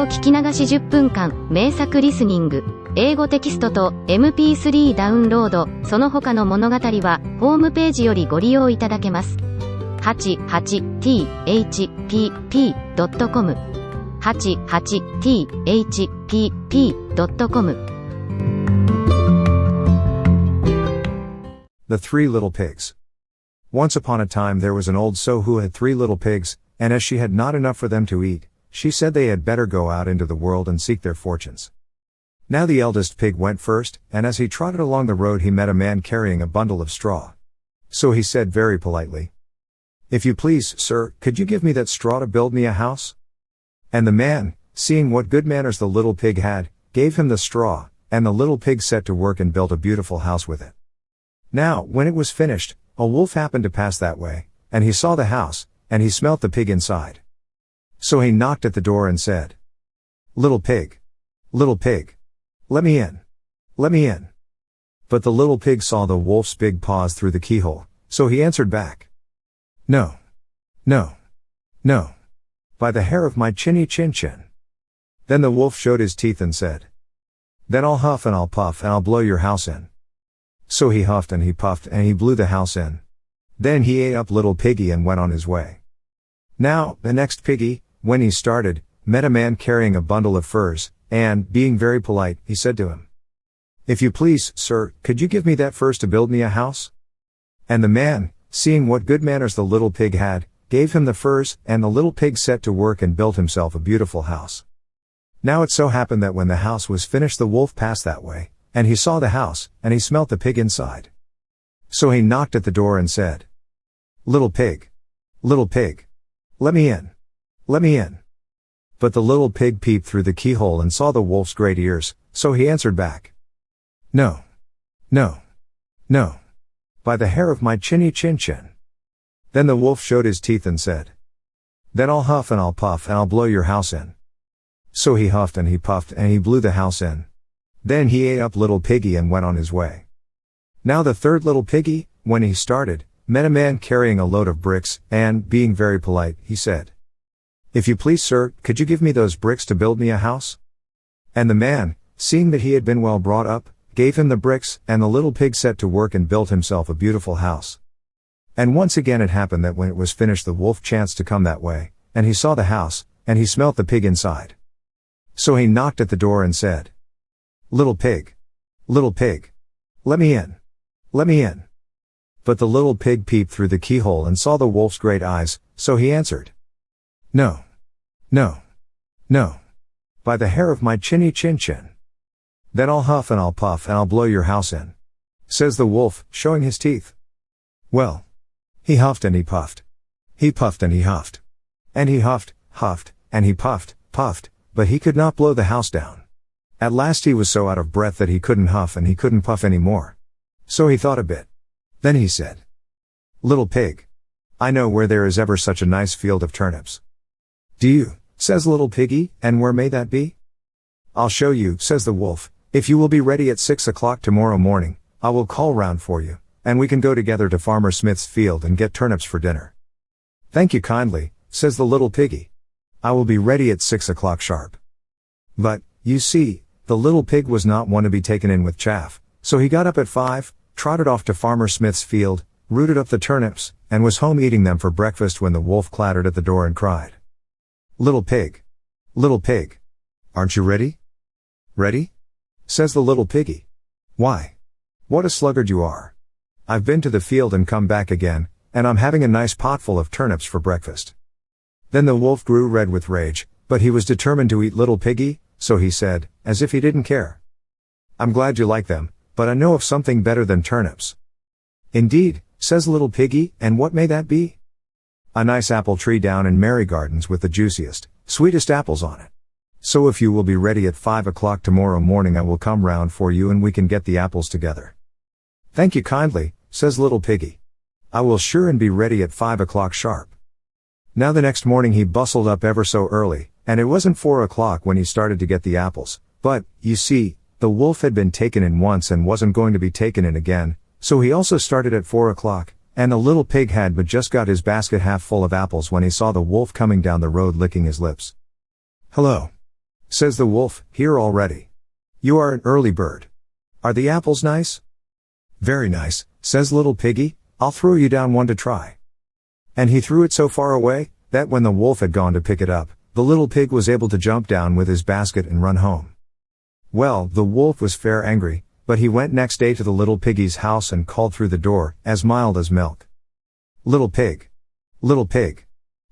語聞き流し10分間、名作リスニング、英語テキストと MP3 ダウンロード、その他の物語は、ホームページよりご利用いただけます。88thpp.com 88thpp.com The Three Little Pigs. Once upon a time there was an old sow who had 3 little pigs, and as she had not enough for them to eat, she said they had better go out into the world and seek their fortunes. Now the eldest pig went first, and as he trotted along the road he met a man carrying a bundle of straw. So he said very politely, "If you please, sir, could you give me that straw to build me a house?" And the man, seeing what good manners the little pig had, gave him the straw, and the little pig set to work and built a beautiful house with it. Now, when it was finished, a wolf happened to pass that way, and he saw the house, and he smelt the pig inside. So he knocked at the door and said, little pig, let me in, let me in." But the little pig saw the wolf's big paws through the keyhole, so he answered back, "No, no, no, by the hair of my chinny chin chin." Then the wolf showed his teeth and said, "Then I'll huff and I'll puff and I'll blow your house in." So he huffed and he puffed and he blew the house in. Then he ate up little piggy and went on his way. Now, the next piggy, when he started, met a man carrying a bundle of furs, and, being very polite, he said to him, "If you please, sir, could you give me that furs to build me a house?" And the man, seeing what good manners the little pig had, gave him the furs, and the little pig set to work and built himself a beautiful house. Now it so happened that when the house was finished the wolf passed that way, and he saw the house, and he smelt the pig inside. So he knocked at the door and said, little pig, let me in, let me in." But the little pig peeped through the keyhole and saw the wolf's great ears, so he answered back, "No, no, no, by the hair of my chinny chin chin." Then the wolf showed his teeth and said, "Then I'll huff and I'll puff and I'll blow your house in." So he huffed and he puffed and he blew the house in. Then he ate up little piggy and went on his way. Now the third little piggy, when he started, met a man carrying a load of bricks, and, being very polite, he said, "If you please, sir, could you give me those bricks to build me a house?" And the man, seeing that he had been well brought up, gave him the bricks, and the little pig set to work and built himself a beautiful house. And once again it happened that when it was finished the wolf chanced to come that way, and he saw the house, and he smelt the pig inside. So he knocked at the door and said, little pig, let me in, let me in." But the little pig peeped through the keyhole and saw the wolf's great eyes, so he answered, "No, no, no, by the hair of my chinny chin chin." "Then I'll huff and I'll puff and I'll blow your house in," says the wolf, showing his teeth. Well, he huffed and he puffed. He puffed and he huffed. And he huffed, and he puffed, but he could not blow the house down. At last he was so out of breath that he couldn't huff and he couldn't puff any more. So he thought a bit. Then he said, "Little pig, I know where there is ever such a nice field of turnips." "Do you?" says little piggy, "and where may that be?" "I'll show you," says the wolf. "If you will be ready at 6 o'clock tomorrow morning, I will call round for you, and we can go together to Farmer Smith's field and get turnips for dinner." "Thank you kindly," says the little piggy. "I will be ready at 6 o'clock sharp." But, you see, the little pig was not one to be taken in with chaff, so he got up at 5, trotted off to Farmer Smith's field, rooted up the turnips, and was home eating them for breakfast when the wolf clattered at the door and cried, little pig, aren't you ready?" "Ready?" says the little piggy. "Why? What a sluggard you are. I've been to the field and come back again, and I'm having a nice potful of turnips for breakfast." Then the wolf grew red with rage, but he was determined to eat little piggy, so he said, as if he didn't care, "I'm glad you like them, but I know of something better than turnips." "Indeed," says little piggy, "and what may that be?" "A nice apple tree down in Mary Gardens with the juiciest, sweetest apples on it. So if you will be ready at 5 o'clock tomorrow morning I will come round for you and we can get the apples together." "Thank you kindly," says little piggy. "I will sure and be ready at 5 o'clock sharp." Now the next morning he bustled up ever so early, and it wasn't 4 o'clock when he started to get the apples, but, you see, the wolf had been taken in once and wasn't going to be taken in again, so he also started at 4 o'clock, and the little pig had but just got his basket half full of apples when he saw the wolf coming down the road licking his lips. "Hello. says the wolf, here already. You are an early bird. Are the apples nice? Very nice, says little piggy, I'll throw you down one to try. And he threw it so far away, that when the wolf had gone to pick it up, the little pig was able to jump down with his basket and run home. Well, the wolf was fair angry, but he went next day to the little piggy's house and called through the door, as mild as milk. Little pig. Little pig.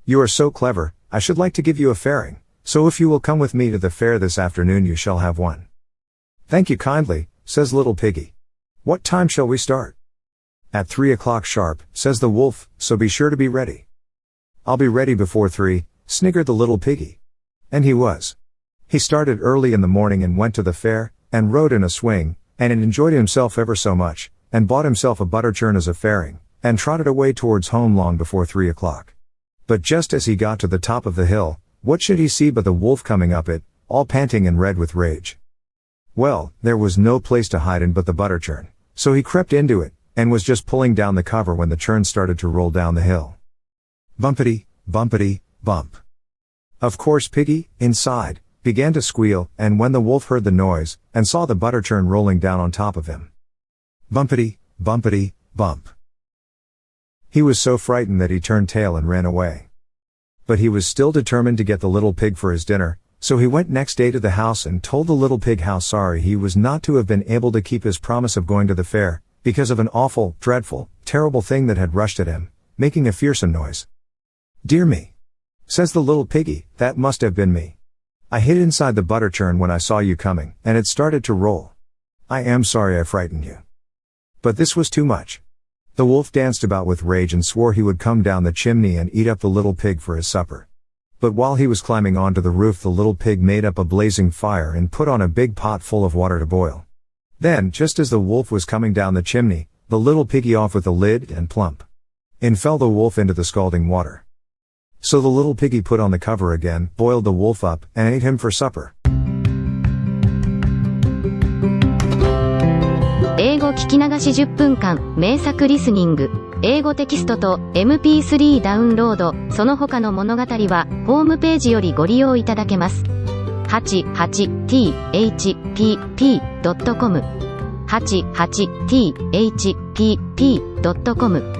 You are so clever, I should like to give you a fairing, so if you will come with me to the fair this afternoon you shall have one. Thank you kindly, says little piggy. What time shall we start? At 3 o'clock sharp, says the wolf, so be sure to be ready. I'll be ready before 3, sniggered the little piggy. And he was. He started early in the morning and went to the fair, and rode in a swing, and enjoyed himself ever so much, and bought himself a butter churn as a fairing, and trotted away towards home long before 3 o'clock. But just as he got to the top of the hill, what should he see but the wolf coming up it, all panting and red with rage. Well, there was no place to hide in but the butter churn, so he crept into it, and was just pulling down the cover when the churn started to roll down the hill. Bumpity, bumpity, bump. Of course Piggy, inside, began to squeal, and when the wolf heard the noise, and saw the butter churn rolling down on top of him. Bumpity, bumpity, bump. He was so frightened that he turned tail and ran away. But he was still determined to get the little pig for his dinner, so he went next day to the house and told the little pig how sorry he was not to have been able to keep his promise of going to the fair, because of an awful, dreadful, terrible thing that had rushed at him, making a fearsome noise. Dear me, says the little piggy, that must have been me. I hid inside the butter churn when I saw you coming, and it started to roll. I am sorry I frightened you. But this was too much. The wolf danced about with rage and swore he would come down the chimney and eat up the little pig for his supper. But while he was climbing onto the roof the little pig made up a blazing fire and put on a big pot full of water to boil. Then, just as the wolf was coming down the chimney, the little piggy off with the lid and plump. In fell the wolf into the scalding water. So the little piggy put on the cover again, boiled the wolf up, and ate him for supper. 英語聞き流し10分間、名作リスニング。英語テキストと MP3 ダウンロード、その他の物語は、ホームページよりご利用いただけます。88thpp.com 88thpp.com